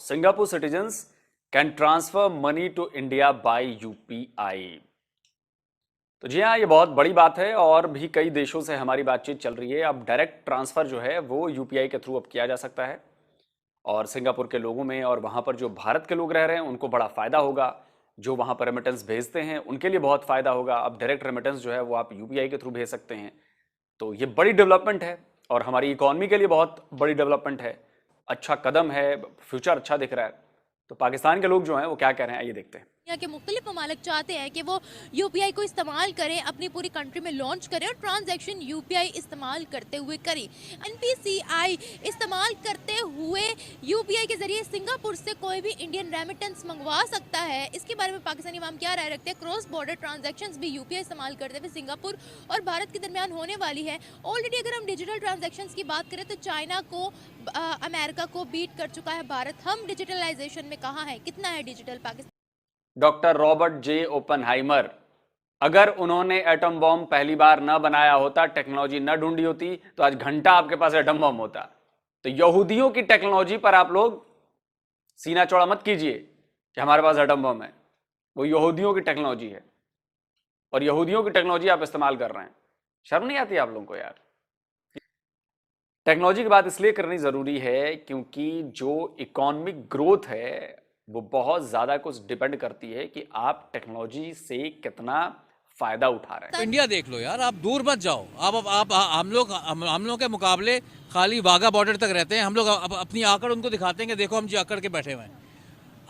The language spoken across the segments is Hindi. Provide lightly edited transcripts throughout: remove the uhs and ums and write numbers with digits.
Singapore citizens can transfer money to India by UPI। तो जी हाँ, ये बहुत बड़ी बात है और भी कई देशों से हमारी बातचीत चल रही है। अब डायरेक्ट ट्रांसफ़र जो है वो यूपीआई के थ्रू अब किया जा सकता है और सिंगापुर के लोगों में और वहाँ पर जो भारत के लोग रह रहे हैं उनको बड़ा फ़ायदा होगा। जो वहाँ पर रेमिटेंस भेजते हैं उनके लिए बहुत फ़ायदा होगा। अब डायरेक्ट रेमिटेंस जो है वो आप यूपीआई के थ्रू भेज सकते हैं। तो ये बड़ी डेवलपमेंट है और हमारी इकॉनमी के लिए बहुत बड़ी डेवलपमेंट है। अच्छा कदम है, फ्यूचर अच्छा दिख रहा है। तो पाकिस्तान के लोग जो हैं वो क्या कह रहे हैं, आइए देखते हैं। दुनिया के मुख्तलिफ ममालिक चाहते हैं कि वो यूपीआई को इस्तेमाल करें, अपनी पूरी कंट्री में लॉन्च करें और ट्रांजैक्शन यूपीआई इस्तेमाल करते हुए करें। एनपीसीआई इस्तेमाल करते हुए यूपीआई के जरिए सिंगापुर से कोई भी इंडियन रेमिटेंस मंगवा सकता है। इसके बारे में पाकिस्तानी इमाम क्या राय रखते हैं? क्रॉस बॉर्डर ट्रांजैक्शंस भी यूपीआई इस्तेमाल करते हुए सिंगापुर और भारत के दरमियान होने वाली है। ऑलरेडी अगर हम डिजिटल ट्रांजैक्शंस की बात करें तो चाइना को अमेरिका को बीट कर चुका है भारत। हम डिजिटलाइजेशन में कहाँ है, कितना है डिजिटल पाकिस्तान? डॉक्टर रॉबर्ट जे ओपनहाइमर, अगर उन्होंने एटम बॉम्ब पहली बार न बनाया होता, टेक्नोलॉजी न ढूंढी होती, तो आज घंटा आपके पास एटम बॉम्ब होता। तो यहूदियों की टेक्नोलॉजी पर आप लोग सीना चौड़ा मत कीजिए कि हमारे पास एटम बॉम्ब है। वो यहूदियों की टेक्नोलॉजी है और यहूदियों की टेक्नोलॉजी आप इस्तेमाल कर रहे हैं। शर्म नहीं आती आप लोगों को यार? टेक्नोलॉजी की बात इसलिए करनी ज़रूरी है क्योंकि जो इकोनॉमिक ग्रोथ है वो बहुत ज़्यादा कुछ डिपेंड करती है कि आप टेक्नोलॉजी से कितना फ़ायदा उठा रहे हैं। इंडिया देख लो यार, आप दूर मत जाओ। आप हम लोग के मुकाबले खाली वाघा बॉर्डर तक रहते हैं। हम लोग अपनी आकड़ उनको दिखाते हैं कि देखो हम जी आकड़ के बैठे हुए हैं।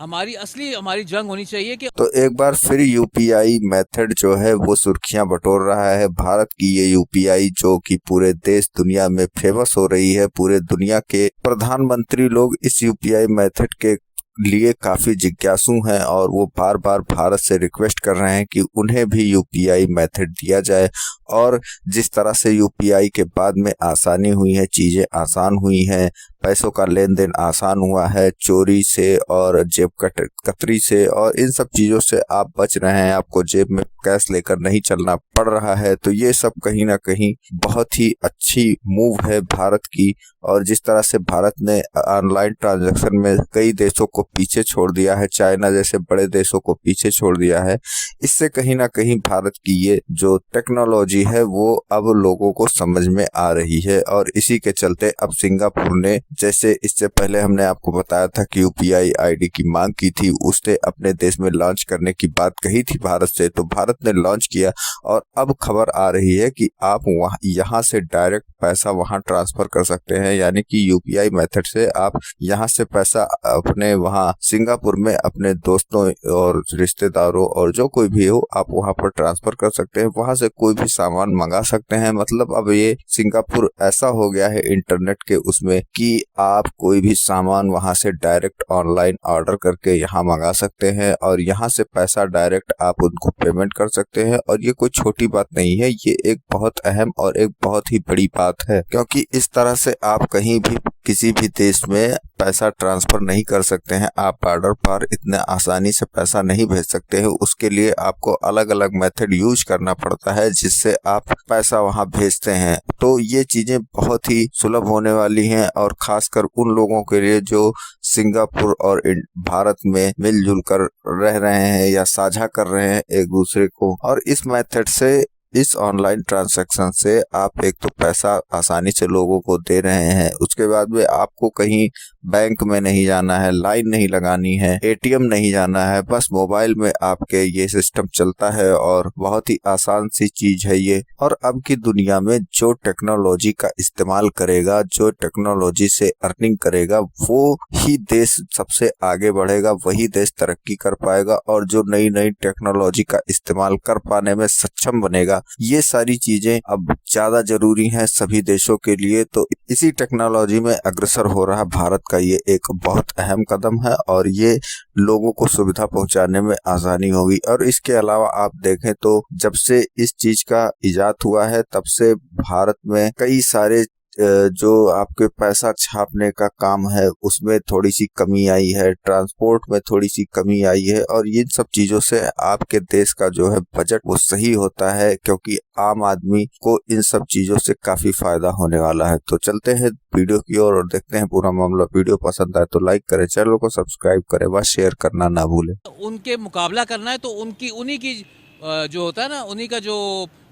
हमारी जंग होनी चाहिए कि तो एक बार फिर यूपीआई मेथड जो है वो सुर्खियां बटोर रहा है। भारत की ये यूपीआई जो कि पूरे देश दुनिया में फेमस हो रही है। पूरे दुनिया के प्रधानमंत्री लोग इस यूपीआई मेथड के लिए काफी जिज्ञासु हैं और वो बार बार भारत से रिक्वेस्ट कर रहे हैं कि उन्हें भी यूपीआई मेथड दिया जाए। और जिस तरह से यूपीआई के बाद में आसानी हुई है, चीजें आसान हुई हैं, पैसों का लेन देन आसान हुआ है, चोरी से और जेब कतरी से और इन सब चीज़ों से आप बच रहे हैं। आपको जेब में कैश लेकर नहीं चलना पड़ रहा है। तो ये सब कहीं ना कहीं बहुत ही अच्छी मूव है भारत की। और जिस तरह से भारत ने ऑनलाइन ट्रांजैक्शन में कई देशों को पीछे छोड़ दिया है, चाइना जैसे बड़े देशों को पीछे छोड़ दिया है, इससे कहीं ना कहीं भारत की ये जो टेक्नोलॉजी है वो अब लोगों को समझ में आ रही है। और इसी के चलते अब सिंगापुर ने, जैसे इससे पहले हमने आपको बताया था कि यूपीआई आईडी की मांग की थी, उसने अपने देश में लॉन्च करने की बात कही थी भारत से, तो भारत ने लॉन्च किया। और अब खबर आ रही है कि आप यहाँ से डायरेक्ट पैसा वहां ट्रांसफर कर सकते हैं। यानी कि यूपीआई मेथड से आप यहाँ से पैसा अपने वहां सिंगापुर में अपने दोस्तों और रिश्तेदारों और जो कोई भी हो, आप वहां पर ट्रांसफर कर सकते हैं। वहां से कोई भी सामान मंगा सकते हैं। मतलब अब ये सिंगापुर ऐसा हो गया है इंटरनेट के उसमें कि आप कोई भी सामान वहां से डायरेक्ट ऑनलाइन ऑर्डर करके यहाँ मंगा सकते हैं और यहाँ से पैसा डायरेक्ट आप उनको पेमेंट कर सकते हैं। और ये कोई छोटी बात नहीं है, ये एक बहुत अहम और एक बहुत ही बड़ी बात है, क्योंकि इस तरह से आप कहीं भी किसी भी देश में पैसा ट्रांसफर नहीं कर सकते हैं। आप बॉर्डर पर इतने आसानी से पैसा नहीं भेज सकते हैं। उसके लिए आपको अलग अलग मेथड यूज करना पड़ता है जिससे आप पैसा वहां भेजते हैं। तो ये चीजें बहुत ही सुलभ होने वाली हैं और खासकर उन लोगों के लिए जो सिंगापुर और भारत में मिलजुल कर रह रहे हैं या साझा कर रहे हैं एक दूसरे को। और इस मेथड से, इस ऑनलाइन ट्रांजैक्शन से आप एक तो पैसा आसानी से लोगों को दे रहे हैं, उसके बाद में आपको कहीं बैंक में नहीं जाना है, लाइन नहीं लगानी है, एटीएम नहीं जाना है, बस मोबाइल में आपके ये सिस्टम चलता है और बहुत ही आसान सी चीज है ये। और अब की दुनिया में जो टेक्नोलॉजी का इस्तेमाल करेगा, जो टेक्नोलॉजी से अर्निंग करेगा, वो ही देश सबसे आगे बढ़ेगा, वही देश तरक्की कर पाएगा और जो नई नई टेक्नोलॉजी का इस्तेमाल कर पाने में सक्षम बनेगा। ये सारी चीजें अब ज्यादा जरूरी हैं सभी देशों के लिए। तो इसी टेक्नोलॉजी में अग्रसर हो रहा भारत का ये एक बहुत अहम कदम है और ये लोगों को सुविधा पहुंचाने में आसानी होगी। और इसके अलावा आप देखें तो जब से इस चीज का इजाद हुआ है तब से भारत में कई सारे जो आपके पैसा छापने का काम है उसमें थोड़ी सी कमी आई है, ट्रांसपोर्ट में थोड़ी सी कमी आई है, और इन सब चीजों से आपके देश का जो है बजट वो सही होता है, क्योंकि आम आदमी को इन सब चीजों से काफी फायदा होने वाला है। तो चलते हैं वीडियो की ओर और देखते हैं पूरा मामला। वीडियो पसंद आए तो लाइक करें, चैनल को सब्सक्राइब करें, व शेयर करना ना भूलें। उनके मुकाबला करना है तो उन्हीं की जो होता है ना, उन्हीं का जो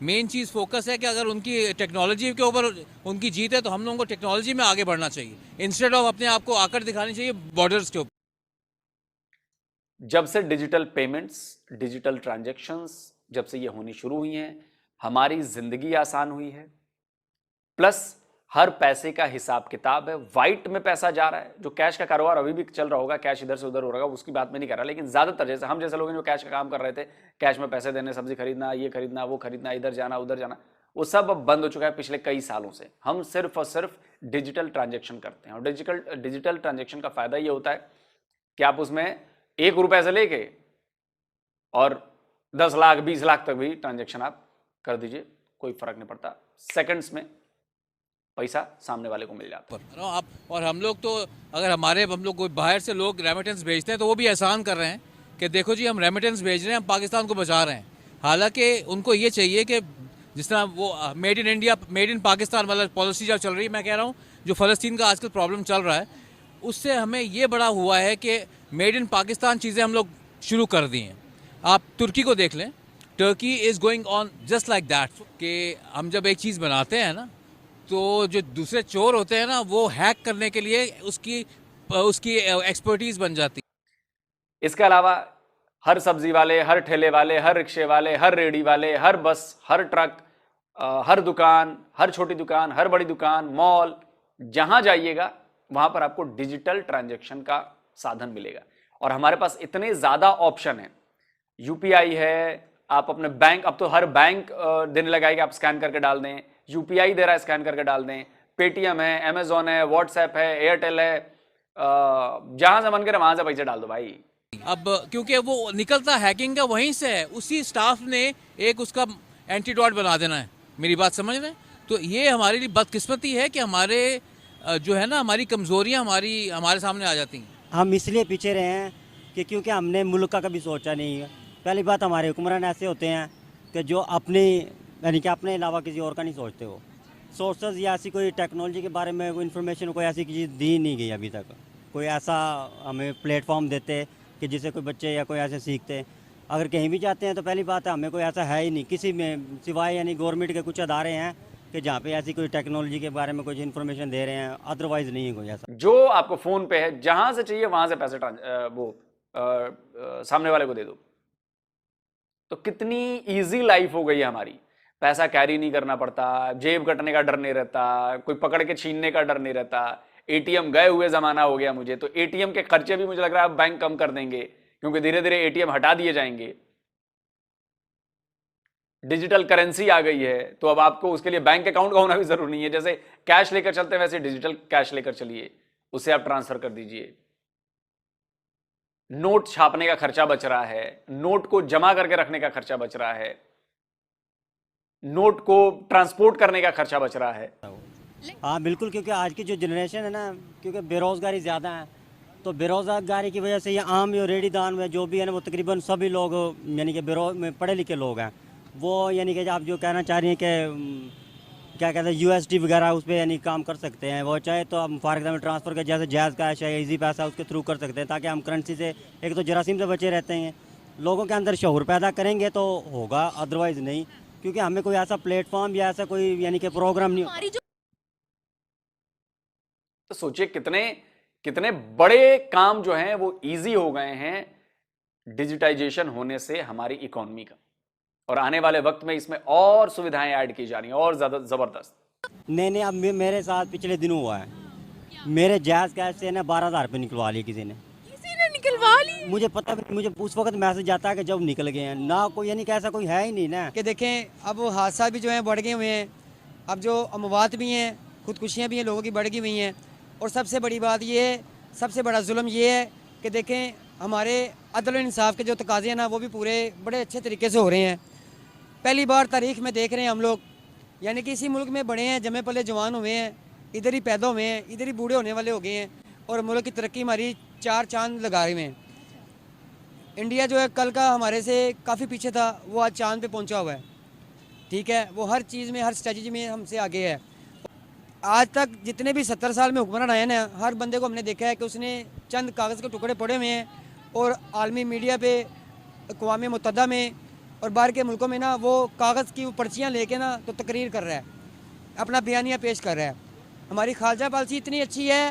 मेन चीज़ फोकस है कि अगर उनकी टेक्नोलॉजी के ऊपर उनकी जीत है तो हम लोगों को टेक्नोलॉजी में आगे बढ़ना चाहिए, इंस्टेड ऑफ अपने आप को आकर दिखानी चाहिए बॉर्डर्स के ऊपर। जब से डिजिटल पेमेंट्स, डिजिटल ट्रांजैक्शंस जब से ये होनी शुरू हुई हैं, हमारी जिंदगी आसान हुई है। प्लस हर पैसे का हिसाब किताब है, वाइट में पैसा जा रहा है। जो कैश का कारोबार अभी भी चल रहा होगा, कैश इधर से उधर हो रहा होगा, उसकी बात मैं नहीं कर रहा, लेकिन ज्यादातर जैसे हम जैसे लोग हैं जो कैश का काम कर रहे थे, कैश में पैसे देने, सब्जी खरीदना, ये खरीदना, वो खरीदना, इधर जाना उधर जाना, वो सब अब बंद हो चुका है पिछले कई सालों से। हम सिर्फ और सिर्फ डिजिटल ट्रांजेक्शन करते हैं, और डिजिटल ट्रांजेक्शन का फायदा ये होता है कि आप उसमें 1 रुपए से लेके और 10 लाख 20 लाख तक भी ट्रांजेक्शन आप कर दीजिए, कोई फर्क नहीं पड़ता, सेकंड्स में पैसा सामने वाले को मिल जाता है। आप और हम लोग तो अगर हम लोग कोई बाहर से लोग रेमिटेंस भेजते हैं तो वो भी एहसान कर रहे हैं कि देखो जी हम रेमिटेंस भेज रहे हैं, हम पाकिस्तान को बचा रहे हैं। हालांकि उनको ये चाहिए कि जिस तरह वो made in India, made in Pakistan वाला पॉलिसी जब चल रही है, मैं कह रहा हूँ जो फ़लस्तीन का आजकल प्रॉब्लम चल रहा है, उससे हमें ये बड़ा हुआ है कि मेड इन पाकिस्तान चीज़ें हम लोग शुरू कर दी हैं। आप तुर्की को देख लें, Turkey is going on just like that, कि हम जब एक चीज़ बनाते हैं ना तो जो दूसरे चोर होते हैं ना वो हैक करने के लिए उसकी एक्सपर्टीज बन जाती है। इसके अलावा हर सब्जी वाले, हर ठेले वाले, हर रिक्शे वाले, हर रेडी वाले, हर बस, हर ट्रक, हर दुकान, हर छोटी दुकान, हर बड़ी दुकान, मॉल, जहां जाइएगा वहां पर आपको डिजिटल ट्रांजैक्शन का साधन मिलेगा। और हमारे पास इतने ज्यादा ऑप्शन है, यूपीआई है, आप अपने बैंक, अब तो हर बैंक देने लगा है कि आप स्कैन करके डाल दें, यूपीआई दे रहा है स्कैन करके डाल दें, पेटीएम है, अमेजोन है, व्हाट्सएप है, एयरटेल है, जहां से मन करे वहां से पैसे डाल दो भाई। अब क्योंकि वो निकलता हैकिंग का वहीं से है, उसी स्टाफ ने एक उसका एंटीडोट बना देना है, मेरी बात समझ रहे हैं? तो ये हमारे लिए बदकिस्मती है कि हमारे जो है ना, हमारी कमजोरियां हमारे सामने आ जाती हैं। हम इसलिए पीछे रहे हैं कि क्योंकि हमने मुल्क का कभी सोचा नहीं है। पहली बात, हमारे हुक्मरान ऐसे होते हैं कि जो अपनी यानी कि अपने अलावा किसी और का नहीं सोचते। हो सोर्सेज या ऐसी कोई टेक्नोलॉजी के बारे में कोई इन्फॉर्मेशन, कोई ऐसी चीज़ दी नहीं गई अभी तक। कोई ऐसा हमें प्लेटफॉर्म देते कि जिससे कोई बच्चे या कोई ऐसे सीखते। अगर कहीं भी जाते हैं तो पहली बात है हमें कोई ऐसा है ही नहीं किसी में, सिवाय यानी गवर्नमेंट के कुछ अदारे हैं कि जहाँ पे ऐसी कोई टेक्नोलॉजी के बारे में कुछ इन्फॉर्मेशन दे रहे हैं, अदरवाइज नहीं है कोई ऐसा। जो आपको फोन पे है, जहां से चाहिए वहां से पैसे सामने वाले को दे दो। तो कितनी इजी लाइफ हो गई है हमारी, पैसा कैरी नहीं करना पड़ता, जेब कटने का डर नहीं रहता, कोई पकड़ के छीनने का डर नहीं रहता। एटीएम गए हुए जमाना हो गया मुझे तो एटीएम के खर्चे भी मुझे लग रहा है अब बैंक कम कर देंगे, क्योंकि धीरे धीरे एटीएम हटा दिए जाएंगे। डिजिटल करेंसी आ गई है तो अब आपको उसके लिए बैंक अकाउंट का होना भी जरूरी नहीं है। जैसे कैश लेकर चलते हैं वैसे डिजिटल कैश लेकर चलिए, उससे आप ट्रांसफर कर दीजिए। नोट छापने का खर्चा बच रहा है, नोट को जमा करके रखने का खर्चा बच रहा है, नोट को ट्रांसपोर्ट करने का खर्चा बच रहा है। हाँ बिल्कुल, क्योंकि आज की जो जनरेशन है ना, क्योंकि बेरोज़गारी ज़्यादा है, तो बेरोज़गारी की वजह से ये आम जो रेडीदान में जो भी है ना, वो तकरीबन सभी लोग यानी कि पढ़े लिखे लोग हैं। वो यानी कि आप जो कहना चाह रही हैं कि क्या कहते हैं यूएसडी वगैरह, उस पर यानी काम कर सकते हैं। वो चाहे तो हम फॉर एग्जाम्पल ट्रांसफ़र के जैसे जैज़ कैश है, इजी पैसा, उसके थ्रू कर सकते हैं, ताकि हम करेंसी से एक तो जरासीम से बचे रहते हैं। लोगों के अंदर शऊर पैदा करेंगे तो होगा, अदरवाइज़ नहीं, क्योंकि हमें कोई ऐसा प्लेटफॉर्म या ऐसा कोई यानी कि प्रोग्राम नहीं। तो सोचिए कितने बड़े काम जो हैं वो इजी हो गए हैं डिजिटाइजेशन होने से हमारी इकोनॉमी का, और आने वाले वक्त में इसमें और सुविधाएं ऐड की जा रही हैं और ज्यादा जबरदस्त। नहीं, अब मेरे साथ पिछले दिनों हुआ है, मेरे जायज़ कैश से ना 12,000 रुपये निकलवा लिए किसी ने निकलवा ली। मुझे पता भी, मुझे उस वक्त मैसेज आता है कि जब निकल गए हैं ना, कोई यानी कि ऐसा कोई है ही नहीं ना। कि देखें अब हादसा भी जो है बढ़ गए हुए हैं, अब जो अमवात भी हैं, खुदकुशियाँ भी हैं, लोगों की बढ़ गई हुई हैं। और सबसे बड़ी बात ये है, सबसे बड़ा जुल्म ये है कि देखें हमारे अदल इंसाफ के जो तकाज़े हैं ना, वो भी पूरे बड़े अच्छे तरीके से हो रहे हैं। पहली बार तारीख में देख रहे हैं हम लोग, यानी कि इसी मुल्क में बड़े हैं, जमे पले जवान हुए हैं, इधर ही पैदा हुए हैं, इधर ही बूढ़े होने वाले हो गए हैं और मुल्क की तरक्की हमारी 4 चांद लगा रहे हैं। इंडिया जो है कल का हमारे से काफ़ी पीछे था, वो आज चांद पे पहुंचा हुआ है। ठीक है, वो हर चीज़ में, हर स्ट्रेटजी में हमसे आगे है। आज तक जितने भी 70 साल में हुक्मरान आए ना, हर बंदे को हमने देखा है कि उसने चंद कागज़ के टुकड़े पड़े हुए हैं और आलमी मीडिया पे, अक़वाम मुत्तहिदा में और बाहर के मुल्कों में ना वो कागज़ की पर्चियाँ लेके ना तो तकरीर कर रहा है, अपना बयानिया पेश कर रहा है। हमारी खारजा पॉलिसी इतनी अच्छी है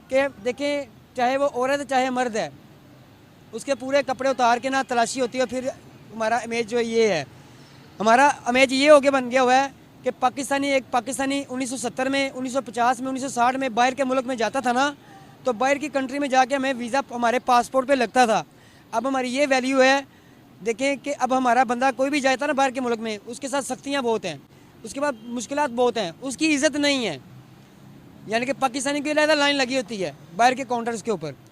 कि देखें, चाहे वो औरत है चाहे मर्द है, उसके पूरे कपड़े उतार के ना तलाशी होती है। फिर हमारा इमेज जो ये है, हमारा इमेज ये हो गया, बन गया हुआ है कि एक पाकिस्तानी 1970 में, 1950 में, 1960 में बाहर के मुल्क में जाता था ना, तो बाहर की कंट्री में जाके हमें वीज़ा हमारे पासपोर्ट पे लगता था। अब हमारी ये वैल्यू है, देखें कि अब हमारा बंदा कोई भी जाता ना बाहर के मुल्क में, उसके साथ सख्तियाँ बहुत हैं, उसके बाद मुश्किलात बहुत हैं, उसकी इज़्ज़त नहीं है। यानी कि पाकिस्तानी की अलग लाइन लगी होती है बाहर के काउंटर्स के ऊपर।